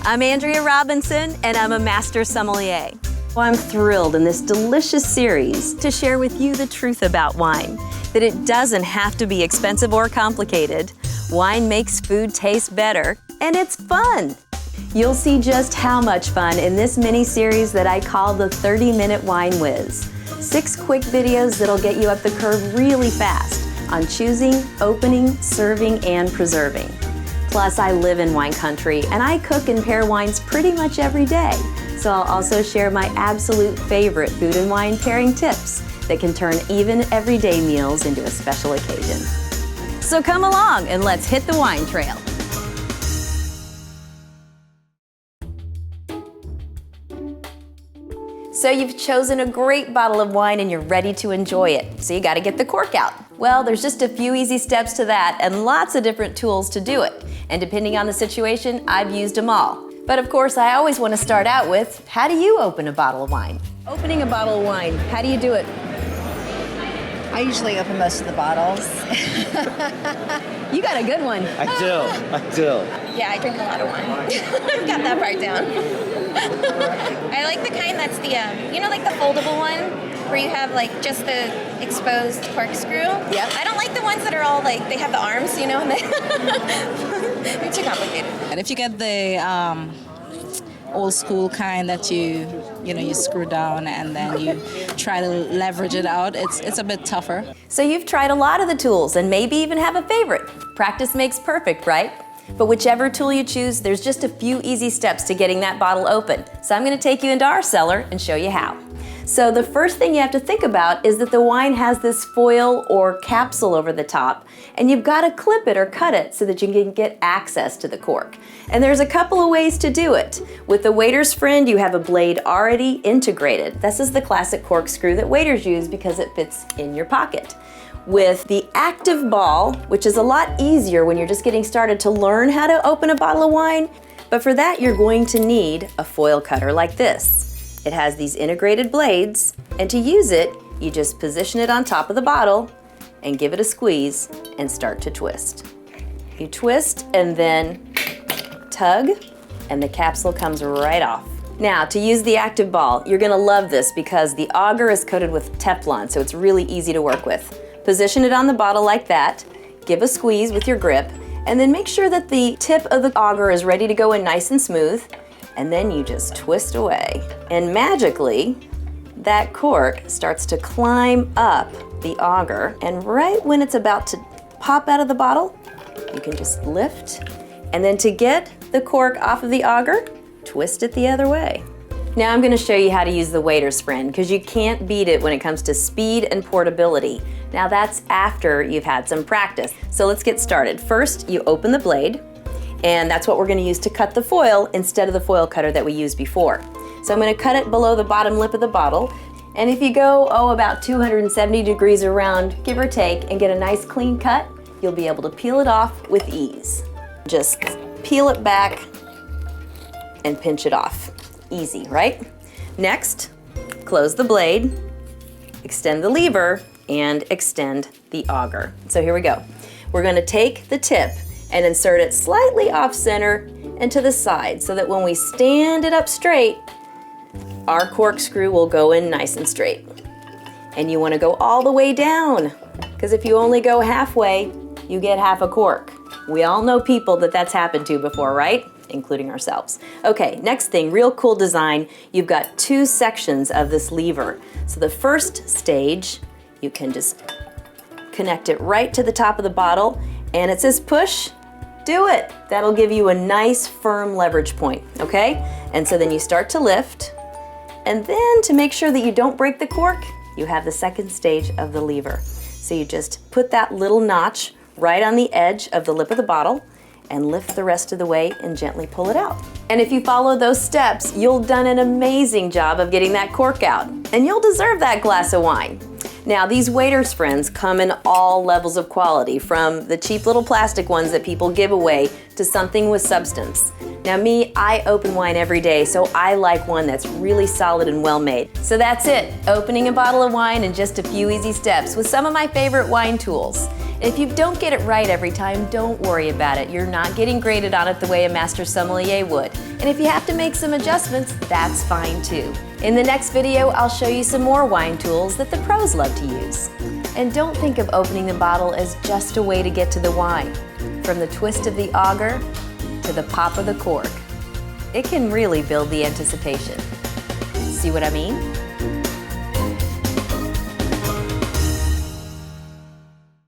I'm Andrea Robinson, and I'm a master sommelier. Well, I'm thrilled in this delicious series to share with you the truth about wine, that it doesn't have to be expensive or complicated. Wine makes food taste better, and it's fun. You'll see just how much fun in this mini-series that I call the 30-Minute Wine Whiz. 6 quick videos that'll get you up the curve really fast on choosing, opening, serving, and preserving. Plus, I live in wine country, and I cook and pair wines pretty much every day. So I'll also share my absolute favorite food and wine pairing tips that can turn even everyday meals into a special occasion. So come along and let's hit the wine trail. So you've chosen a great bottle of wine and you're ready to enjoy it. So you gotta get the cork out. Well, there's just a few easy steps to that and lots of different tools to do it. And depending on the situation, I've used them all. But of course, I always want to start out with, how do you open a bottle of wine? Opening a bottle of wine, how do you do it? I usually open most of the bottles. You got a good one. I do. Yeah, I drink a lot of wine. I've got that part down. I like the kind that's the, like the foldable one, where you have like just the exposed corkscrew. Yep. I don't like the ones that are all like, they have the arms, and they're too complicated. And if you get the old school kind that you screw down and then you try to leverage it out, it's a bit tougher. So you've tried a lot of the tools and maybe even have a favorite. Practice makes perfect, right? But whichever tool you choose, there's just a few easy steps to getting that bottle open. So I'm gonna take you into our cellar and show you how. So the first thing you have to think about is that the wine has this foil or capsule over the top, and you've got to clip it or cut it so that you can get access to the cork. And there's a couple of ways to do it. With the waiter's friend, you have a blade already integrated. This is the classic corkscrew that waiters use because it fits in your pocket. With the Activ-Ball, which is a lot easier when you're just getting started to learn how to open a bottle of wine, but for that you're going to need a foil cutter like this. It has these integrated blades, and to use it, you just position it on top of the bottle and give it a squeeze and start to twist. You twist and then tug, and the capsule comes right off. Now, to use the Activ-Ball, you're gonna love this because the auger is coated with Teflon, so it's really easy to work with. Position it on the bottle like that, give a squeeze with your grip, and then make sure that the tip of the auger is ready to go in nice and smooth, and then you just twist away. And magically, that cork starts to climb up the auger, and right when it's about to pop out of the bottle, you can just lift, and then to get the cork off of the auger, twist it the other way. Now I'm gonna show you how to use the waiter's friend, because you can't beat it when it comes to speed and portability. Now that's after you've had some practice. So let's get started. First, you open the blade, and that's what we're gonna use to cut the foil instead of the foil cutter that we used before. So I'm gonna cut it below the bottom lip of the bottle, and if you go, about 270 degrees around, give or take, and get a nice clean cut, you'll be able to peel it off with ease. Just peel it back and pinch it off. Easy, right? Next, close the blade, extend the lever, and extend the auger. So here we go. We're gonna take the tip and insert it slightly off center and to the side so that when we stand it up straight, our corkscrew will go in nice and straight. And you want to go all the way down, because if you only go halfway, you get half a cork. We all know people that that's happened to before, right? Including ourselves. Okay, next thing, real cool design. You've got 2 sections of this lever. So the first stage, you can just connect it right to the top of the bottle, and it says push. Do it. That'll give you a nice firm leverage point, okay? And so then you start to lift, and then to make sure that you don't break the cork, you have the second stage of the lever. So you just put that little notch right on the edge of the lip of the bottle and lift the rest of the way and gently pull it out. And if you follow those steps, you'll done an amazing job of getting that cork out, and you'll deserve that glass of wine. Now, these waiter's friends come in all levels of quality, from the cheap little plastic ones that people give away to something with substance. Now me, I open wine every day, so I like one that's really solid and well made. So that's it, opening a bottle of wine in just a few easy steps with some of my favorite wine tools. If you don't get it right every time, don't worry about it. You're not getting graded on it the way a master sommelier would. And if you have to make some adjustments, that's fine too. In the next video, I'll show you some more wine tools that the pros love to use. And don't think of opening the bottle as just a way to get to the wine. From the twist of the auger to the pop of the cork, it can really build the anticipation. See what I mean?